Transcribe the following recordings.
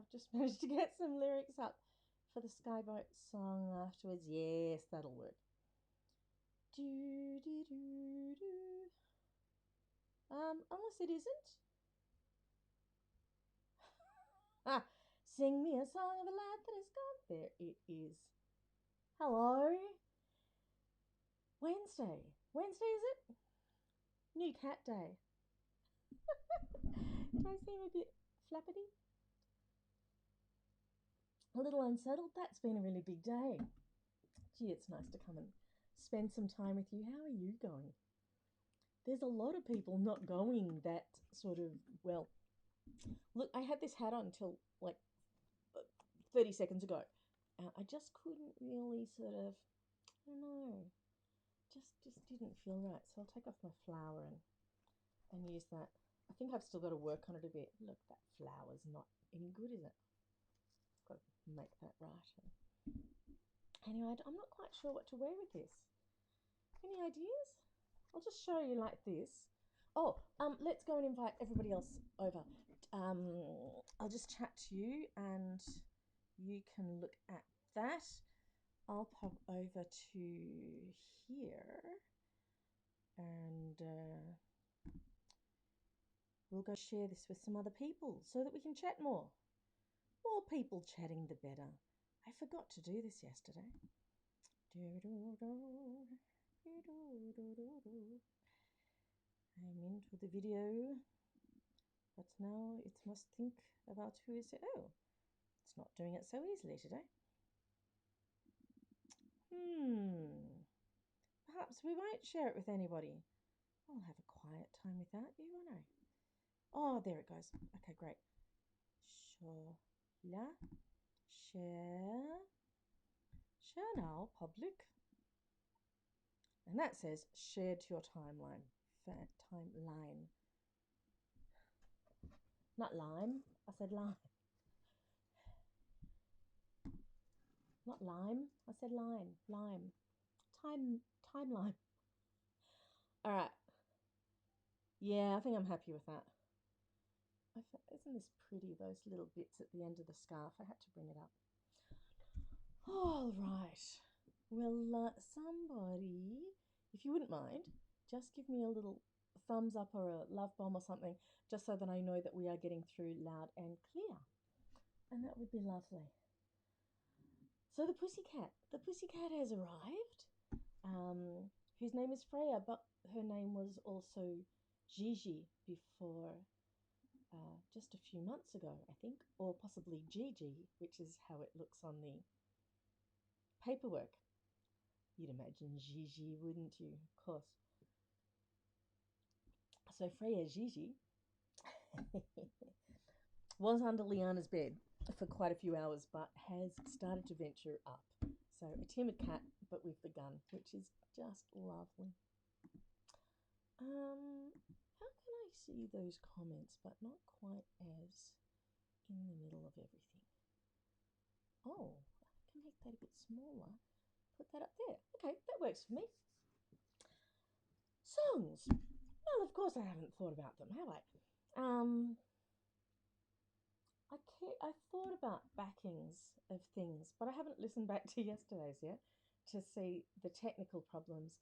I've just managed to get some lyrics up for the Skyboat song afterwards. Yes, that'll work. Do, do, do, do. Unless it isn't. Sing me a song of a lad that is gone. There it is. Hello. Wednesday. Wednesday, is it? New cat day. Do I seem a bit flappity? A little unsettled? That's been a really big day. Gee, it's nice to come and spend some time with you. How are you going? There's a lot of people not going that sort of, well, look, I had this hat on until like 30 seconds ago. I just couldn't really sort of, I don't know, just didn't feel right. So I'll take off my flower and use that. I think I've still got to work on it a bit. Look, that flower's not any good, is it? I've got to make that right. Anyway, I'm not quite sure what to wear with this. Any ideas? I'll just show you like this. Oh, let's go and invite everybody else over. I'll just chat to you and you can look at that. I'll pop over to here and we'll go share this with some other people so that we can chat more. More people chatting, the better. I forgot to do this yesterday. I'm into the video, but now it must think about who is it. Oh, it's not doing it so easily today. Perhaps we won't share it with anybody. I'll have a quiet time without you, won't I? Oh, there it goes. Okay, great. Shaula, share now, public. And that says shared to your timeline. Timeline. Not lime. I said lime. Not lime. I said line. Lime. Timeline. All right. Yeah, I think I'm happy with that. Isn't this pretty, those little bits at the end of the scarf? I had to bring it up. All right. Well, somebody, if you wouldn't mind, just give me a little thumbs up or a love bomb or something, just so that I know that we are getting through loud and clear. And that would be lovely. So the pussycat has arrived, whose name is Freya, but her name was also Gigi before, just a few months ago, I think, or possibly Gigi, which is how it looks on the paperwork. You'd imagine Gigi, wouldn't you? Of course. So Freya Gigi was under Liana's bed for quite a few hours, but has started to venture up. So a timid cat, but with the gun, which is just lovely. How can I see those comments, but not quite as in the middle of everything? Oh, I can make that a bit smaller. Put that up there. Okay, that works for me. Songs. Well, of course I haven't thought about them, have I? I thought about backings of things, but I haven't listened back to yesterday's yet to see the technical problems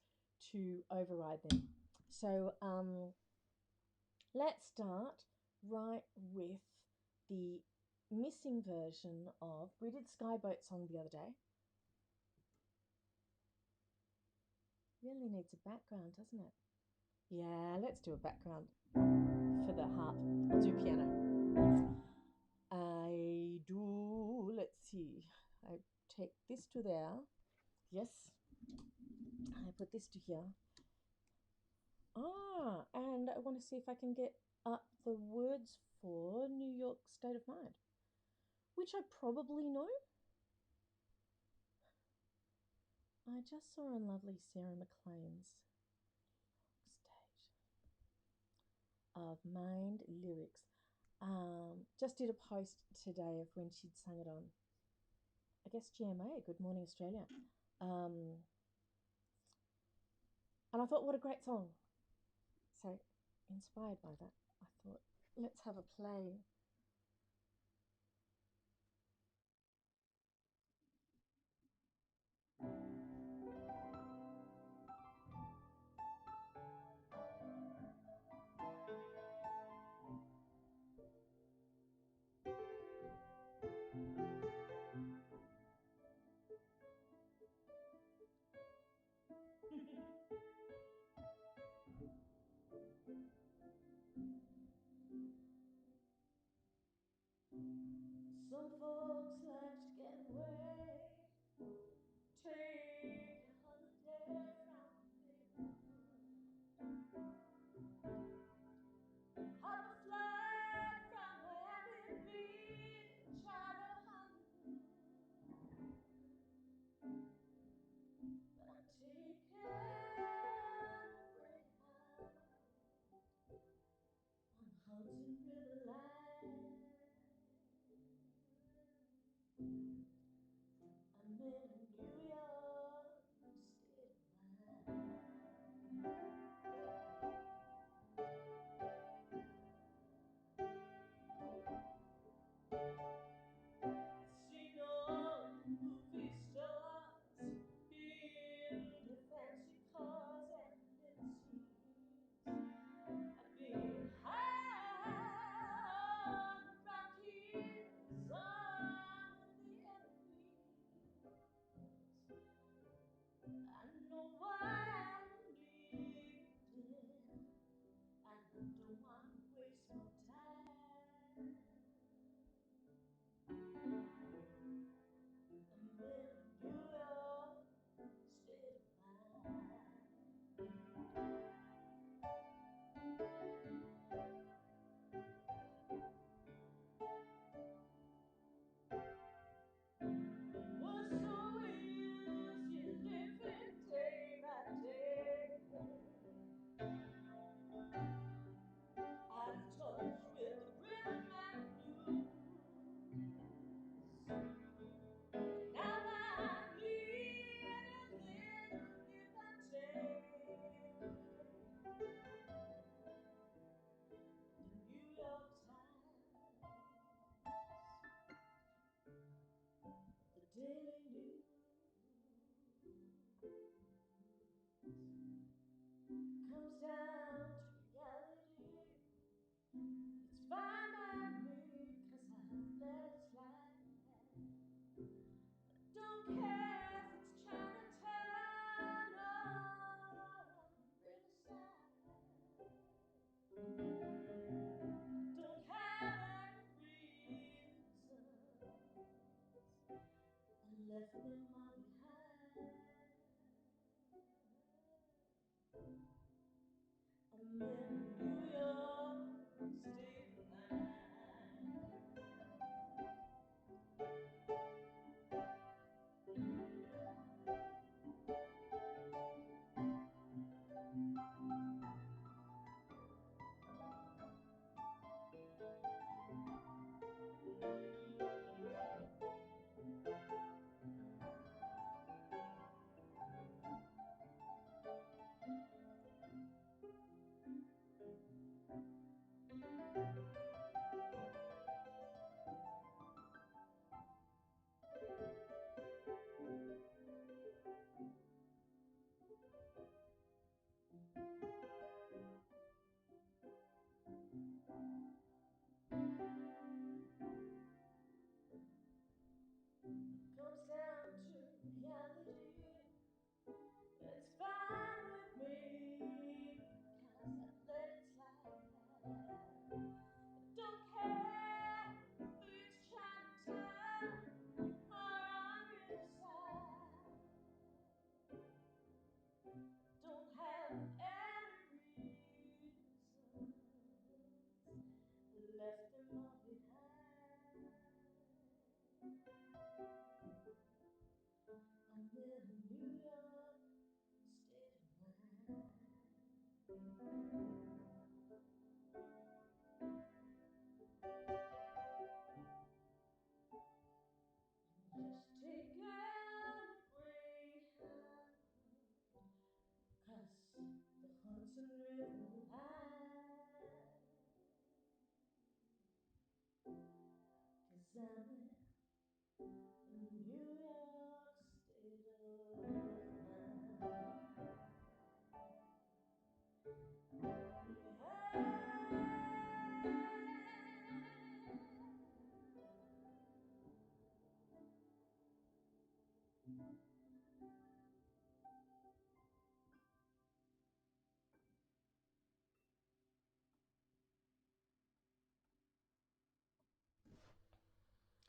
to override them. So let's start right with the missing version of, we did Skyboat song the other day. Really needs a background, doesn't it? Yeah, let's do a background for the harp. I'll do piano. Let's see, I take this to there. Yes. I put this to here. And I want to see if I can get up the words for New York State of Mind, which I probably know. I just saw on lovely Sarah McLean's State of Mind lyrics. Just did a post today of when she'd sung it on, I guess, GMA, Good Morning Australia. And I thought, what a great song. So, inspired by that, I thought, let's have a play. them all behind. I'm in New York State of Mind. Comes down to reality, it's fine with me, 'cause I've let it slide. Don't care if it's Chinatown or on your side. Don't have any reasons, left them all behind. I'm in New York State of Mind. Just take a Greyhound, 'cause the Hudson River line. 'Cause I'm in New York State of Mind.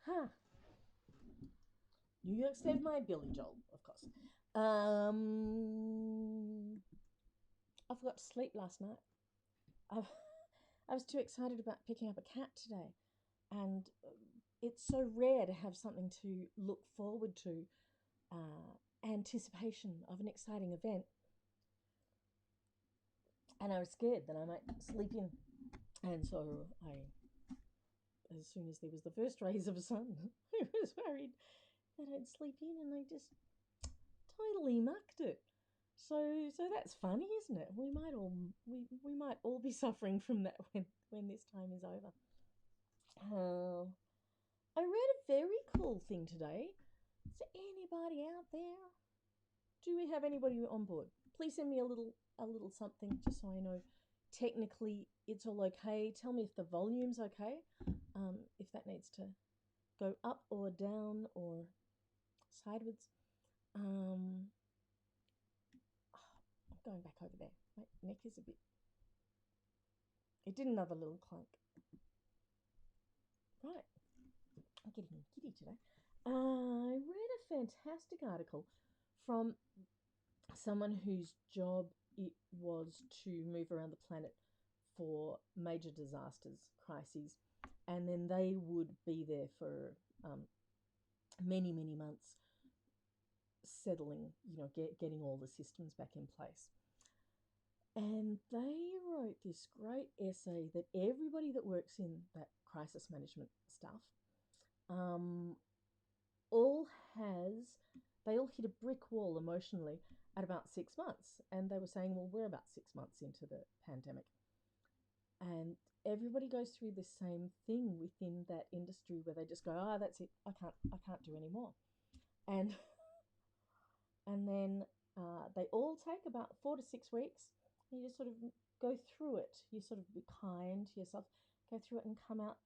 Huh. New York State of Mind, Billy Joel, of course. I forgot to sleep last night. I, I was too excited about picking up a cat today, and it's so rare to have something to look forward to, anticipation of an exciting event, and I was scared that I might sleep in, and so as soon as there was the first rays of the sun, I was worried that I'd sleep in, and I just totally mucked it. So that's funny, isn't it? We might all be suffering from that when this time is over. Oh, I read a very cool thing today. Is there anybody out there? Do we have anybody on board? Please send me a little something just so I know technically it's all okay. Tell me if the volume's okay. If that needs to go up or down or sideways. I'm going back over there. My neck is a bit. It did another little clunk. Right. I'm getting giddy today. I read a fantastic article from someone whose job it was to move around the planet for major disasters, crises, and then they would be there for many, many months, settling, getting all the systems back in place. And they wrote this great essay that everybody that works in that crisis management stuff um, all has, they all hit a brick wall emotionally at about 6 months. And they were saying, well, we're about 6 months into the pandemic. And everybody goes through the same thing within that industry where they just go, that's it. I can't do any more. And, and then they all take about 4 to 6 weeks. And you just sort of go through it. You sort of be kind to yourself, go through it and come out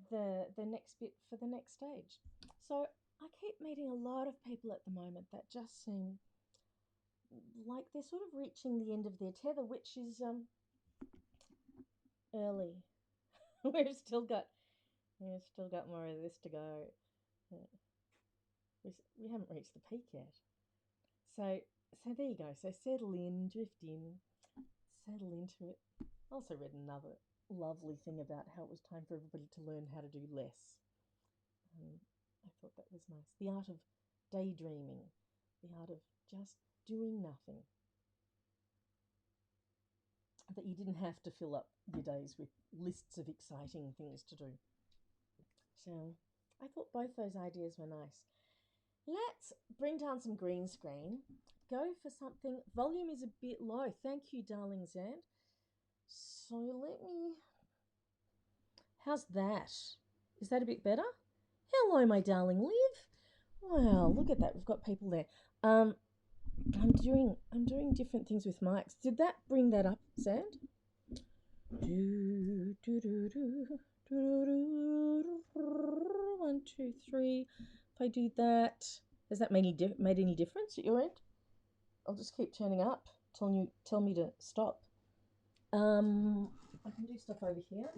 the next bit for the next stage. So I keep meeting a lot of people at the moment that just seem like they're sort of reaching the end of their tether, which is early. we've still got more of this to go. We haven't reached the peak yet. So there you go. So settle in, drift in, settle into it. Also read another lovely thing about how it was time for everybody to learn how to do less. I thought that was nice. The art of daydreaming, the art of just doing nothing. That you didn't have to fill up your days with lists of exciting things to do. So I thought both those ideas were nice. Let's bring down some green screen. Go for something. Volume is a bit low. Thank you, darling Zand. So let me. How's that? Is that a bit better? Hello, my darling Liv. Wow, look at that. We've got people there. I'm doing different things with mics. Did that bring that up, Zand? Do do do do do do. 1, 2, 3. If I do that, has that made any difference at your end? I'll just keep turning up. Tell me to stop. I can do stuff over here.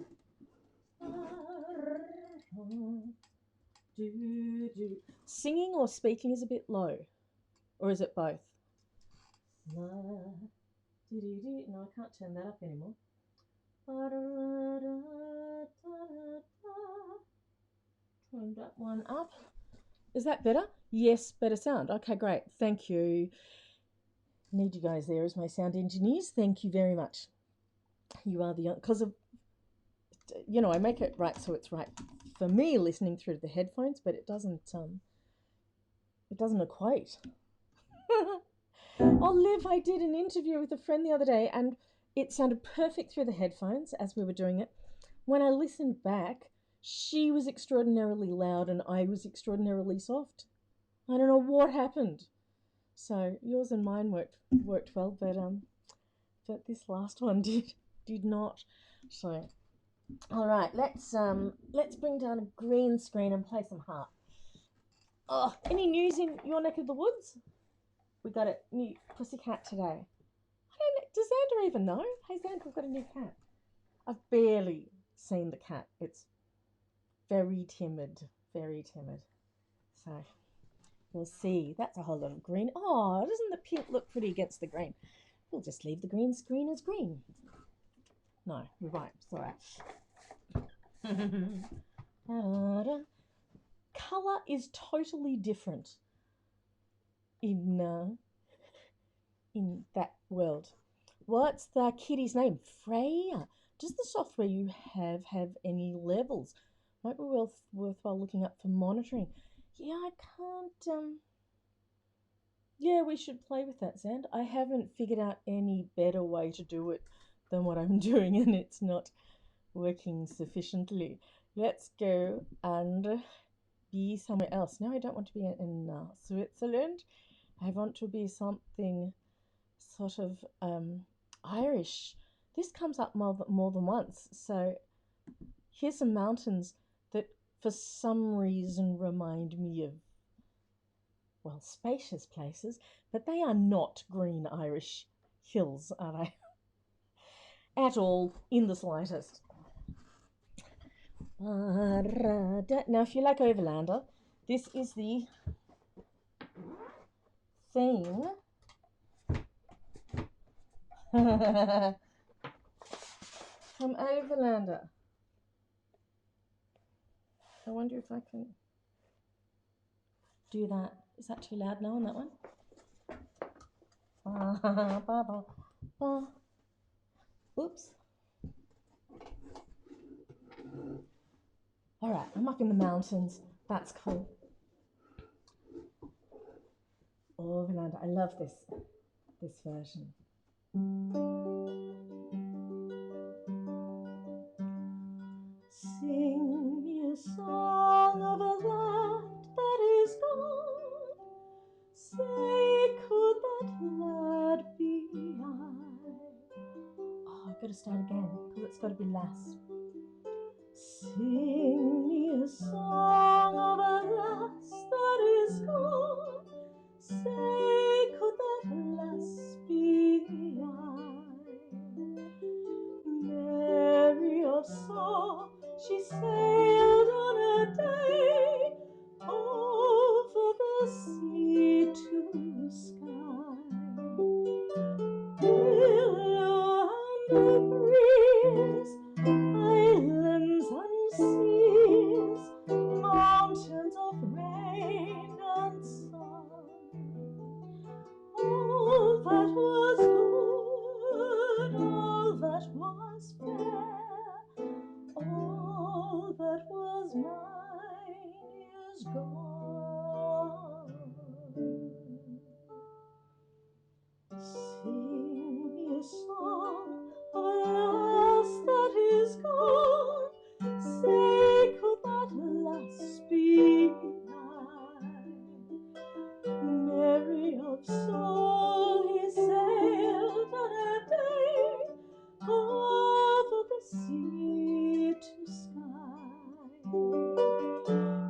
Singing or speaking is a bit low, or is it both? No, I can't turn that up anymore. Turn that one up. Is that better? Yes, better sound. Okay, great. Thank you. Need you guys there as my sound engineers. Thank you very much. You are the, because of, I make it right so it's right for me listening through the headphones, but it doesn't equate. Oh, Liv, I did an interview with a friend the other day and it sounded perfect through the headphones as we were doing it. When I listened back, she was extraordinarily loud and I was extraordinarily soft. I don't know what happened. So yours and mine worked well, but this last one did not. So, all right, let's bring down a green screen and play some harp. Oh, any news in your neck of the woods? We got a new pussycat today. Does Xander even know? Hey, Xander, we've got a new cat. I've barely seen the cat. It's very timid, very timid. So we'll see. That's a whole lot of green. Oh, doesn't the pink look pretty against the green? We'll just leave the green screen as green. No, we won't. It's all right. Colour is totally different in that world. What's the kitty's name? Freya. Does the software you have any levels? Might be worthwhile looking up for monitoring. Yeah, I can't. Yeah, we should play with that, Zand. I haven't figured out any better way to do it than what I'm doing, and it's not working sufficiently. Let's go and be somewhere else. No, I don't want to be in Switzerland. I want to be something sort of Irish. This comes up more than once. So here's some mountains that for some reason remind me of, well, spacious places, but they are not green Irish hills, are they? At all, in the slightest. Now, if you like Overlander, this is the theme from Overlander. I wonder if I can do that. Is that too loud now on that one? Oops. All right, I'm up in the mountains. That's cool. Overlander. I love this version. Sing me a song of a land that is gone. Say, could that lad be I? Oh, I've got to start again because it's got to be lass. Sing me a song of a lass that is gone. Say, could that lass be I? Mary of Saw, she sailed on a day over the 'cause mine is gone. Sing me a song of a lass that is gone. Say, could that lass be mine? Merry of soul, he sailed on a day over the sea to sky.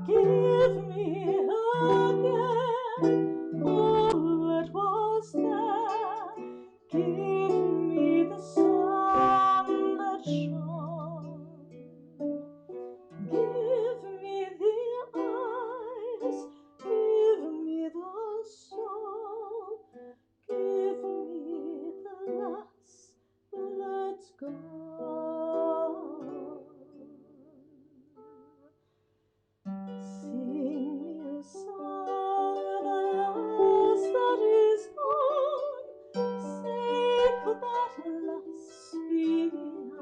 Give me again all that was there. Give me the sun that shone. Give me the eyes. Give me the soul. Give me the lass that's gone. Sing me a song, the lass that is gone. Say, could that lass be I?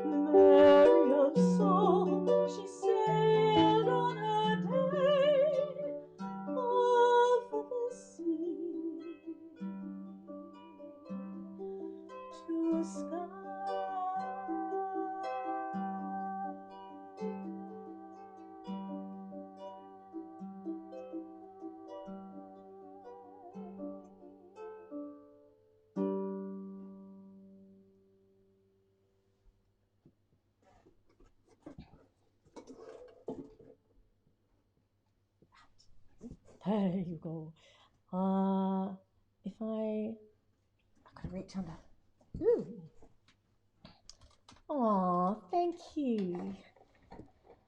Mary of soul, she sailed on a day over the sea to sky. There you go. If I've got to reach under. Ooh. Aw, thank you.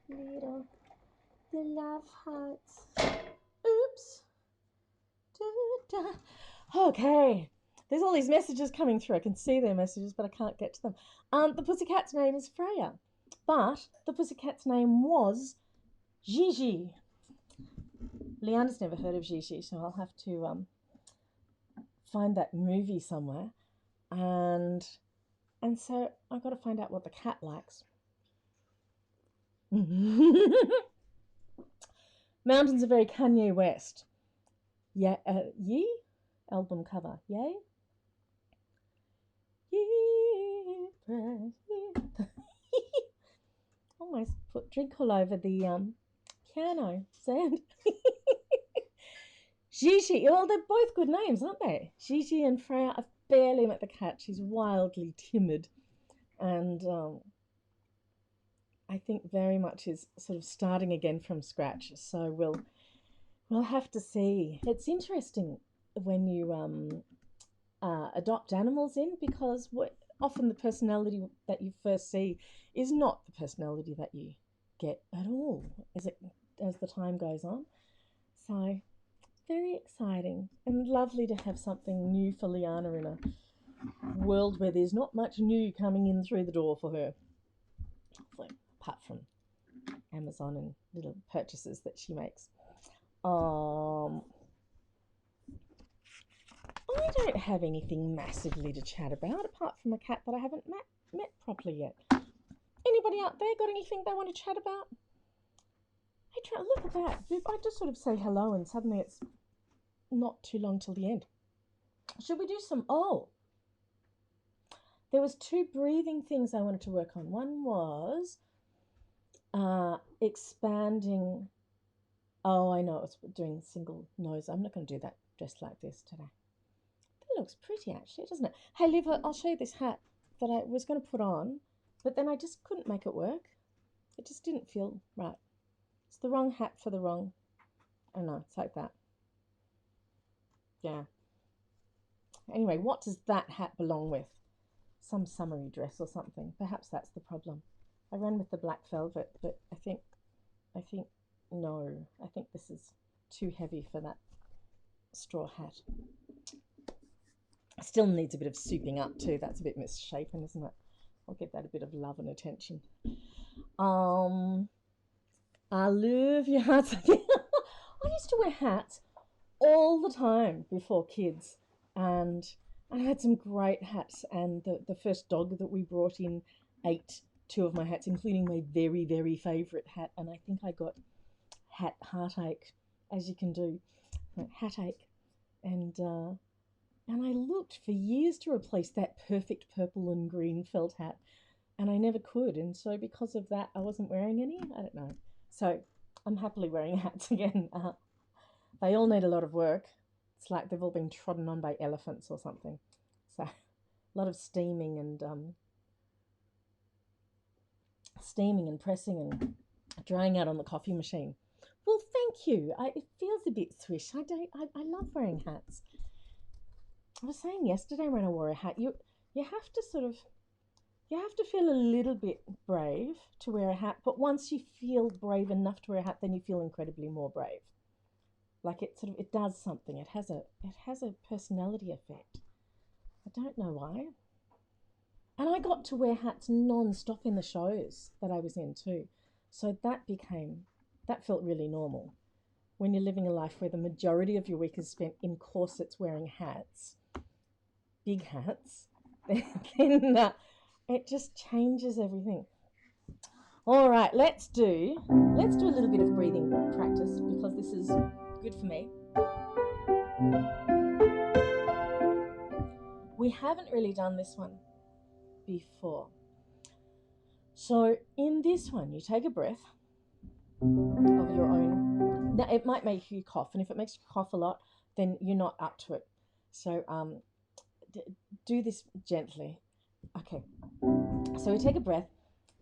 Little the love hearts. Oops. Da-da. Okay. There's all these messages coming through. I can see their messages, but I can't get to them. The pussycat's name is Freya, but the pussycat's name was Gigi. Leanna's never heard of Gigi, so I'll have to find that movie somewhere, and so I've got to find out what the cat likes. Mountains are very Kanye West. Yeah, Ye album cover. Yay. Almost put drink all over the piano sand. Gigi, well, they're both good names, aren't they? Gigi and Freya. I've barely met the cat. She's wildly timid, and I think very much is sort of starting again from scratch. So we'll have to see. It's interesting when you adopt animals in, because often the personality that you first see is not the personality that you get at all as the time goes on. So very exciting and lovely to have something new for Liana in a world where there's not much new coming in through the door for her, so, apart from Amazon and little purchases that she makes. I don't have anything massively to chat about apart from a cat that I haven't met properly yet. Anybody out there got anything they want to chat about? Hey, look at that. I just sort of say hello and suddenly it's not too long till the end. Should we do some... Oh, there was 2 breathing things I wanted to work on. One was expanding... Oh, I know, it's doing single nose. I'm not going to do that dressed like this today. That looks pretty, actually, doesn't it? Hey, Liv, I'll show you this hat that I was going to put on, but then I just couldn't make it work. It just didn't feel right. It's the wrong hat for the wrong... I don't know, it's like that. Yeah. Anyway, what does that hat belong with? Some summery dress or something. Perhaps that's the problem. I ran with the black velvet, but I think no. I think this is too heavy for that straw hat. It still needs a bit of souping up too. That's a bit misshapen, isn't it? I'll give that a bit of love and attention. I love your hats. I used to wear hats all the time before kids, and I had some great hats, and the first dog that we brought in ate two of my hats, including my very, very favourite hat. And I think I got heartache, as you can do, hatache. And I looked for years to replace that perfect purple and green felt hat, and I never could. And so because of that, I wasn't wearing any. I don't know. So I'm happily wearing hats again. They all need a lot of work. It's like they've all been trodden on by elephants or something. So a lot of steaming and pressing and drying out on the coffee machine. Well, thank you. It feels a bit swish. I love wearing hats. I was saying yesterday when I wore a hat, you have to feel a little bit brave to wear a hat, but once you feel brave enough to wear a hat, then you feel incredibly more brave. Like it does something. It has a personality effect. I don't know why. And I got to wear hats non-stop in the shows that I was in too. So that felt really normal. When you're living a life where the majority of your week is spent in corsets wearing hats, big hats, then it just changes everything. All right, let's do a little bit of breathing practice because this is good for me. We haven't really done this one before. So in this one, you take a breath of your own. Now, it might make you cough, and if it makes you cough a lot, then you're not up to it. So do this gently. Okay. So you take a breath,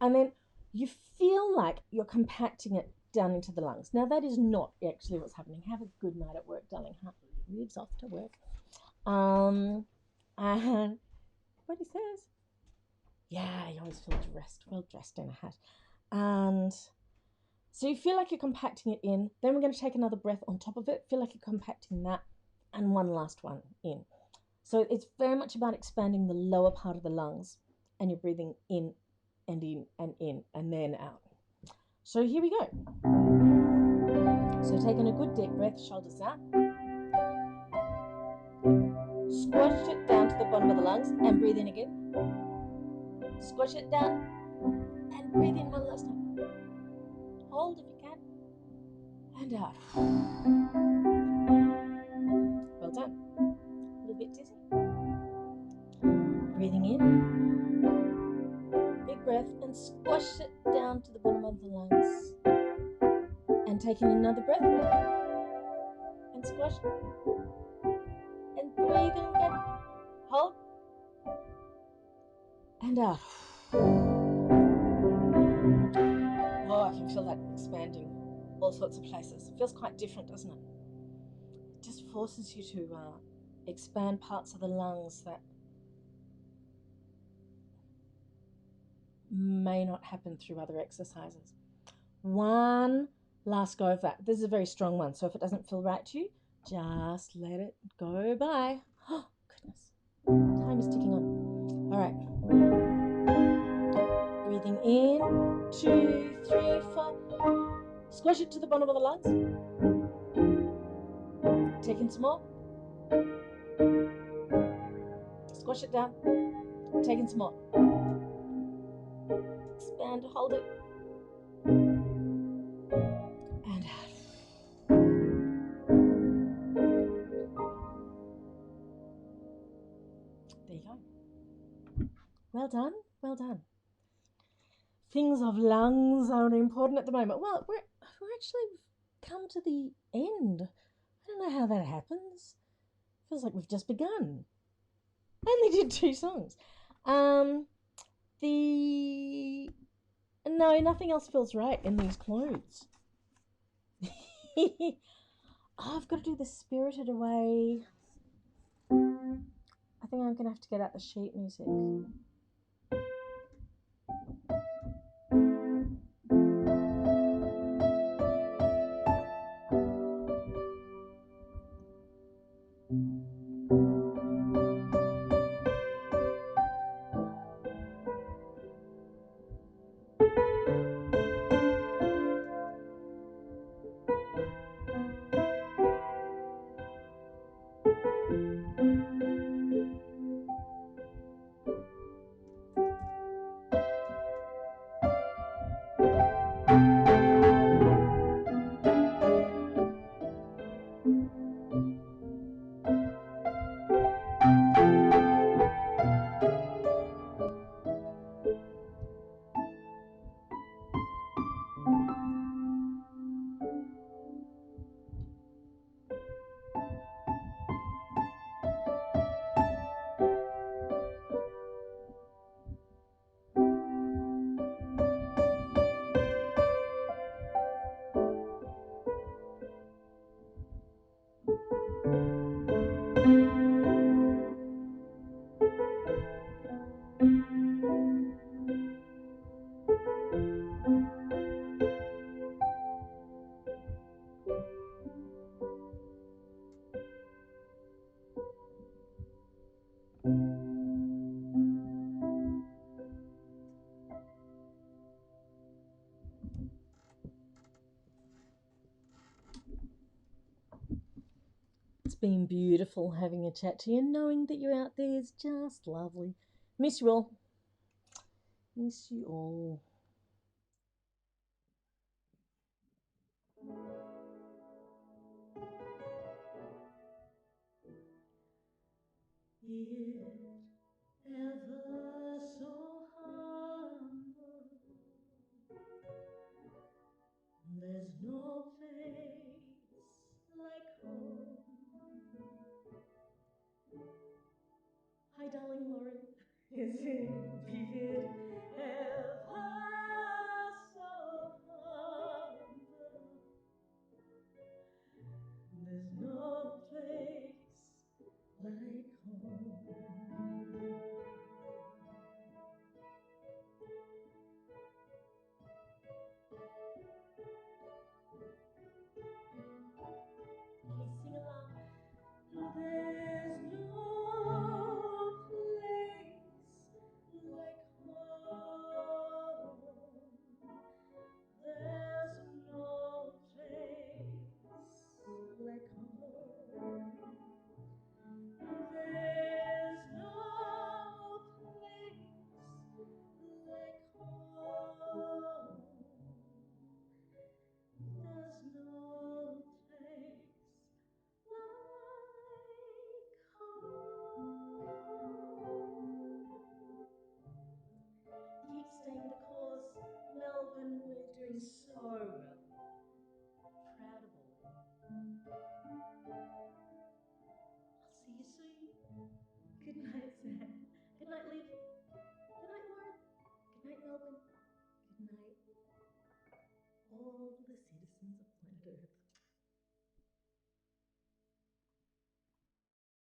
and then you feel like you're compacting it down into the lungs. Now, that is not actually what's happening. Have a good night at work, darling. Lives off to work. And what he says, yeah, you always feel well dressed in a hat. And so you feel like you're compacting it in. Then we're going to take another breath on top of it. Feel like you're compacting that, and one last one in. So it's very much about expanding the lower part of the lungs, and you're breathing in and in and in and then out. So here we go. So taking a good deep breath, shoulders down. Squash it down to the bottom of the lungs and breathe in again. Squash it down and breathe in one last time. Hold if you can. And out. Well done. A little bit dizzy. Breathing in. Big breath and squash it down to the bottom of the lungs. And taking another breath. And squash. And breathe in again. Hold. And out. Oh, I can feel that expanding all sorts of places. It feels quite different, doesn't it? It just forces you to expand parts of the lungs that may not happen through other exercises. One last go of that. This is a very strong one, so if it doesn't feel right to you, just let it go by. Oh, goodness. Time is ticking on. All right. Breathing in, 2, 3, 4. Squash it to the bottom of the lungs. Taking some more. Squash it down. Taking some more. Expand, hold it. And out. There you go. Well done, well done. Things of lungs are important at the moment. Well, we're actually come to the end. I don't know how that happens. Feels like we've just begun. I only did 2 songs. No, nothing else feels right in these clothes. Oh, I've got to do the Spirited Away. I think I'm going to have to get out the sheet music. It's been beautiful having a chat to you. Knowing that you're out there is just lovely. Miss you all. Miss you all. It ever so humble, there's no place like home. Hi, darling Lauren. Is it be ever so humble? There's no place like home. Please sing along. There's no place like home. There's no place like home. There's no place like home. There's no place like home. Keep staying the course, Melbourne. We're doing so well. Proud of all of you. I'll see you soon. Good night, Sam. Good night, Liv. Good night, Lauren. Good night, Melbourne. Good night, all the citizens of planet Earth.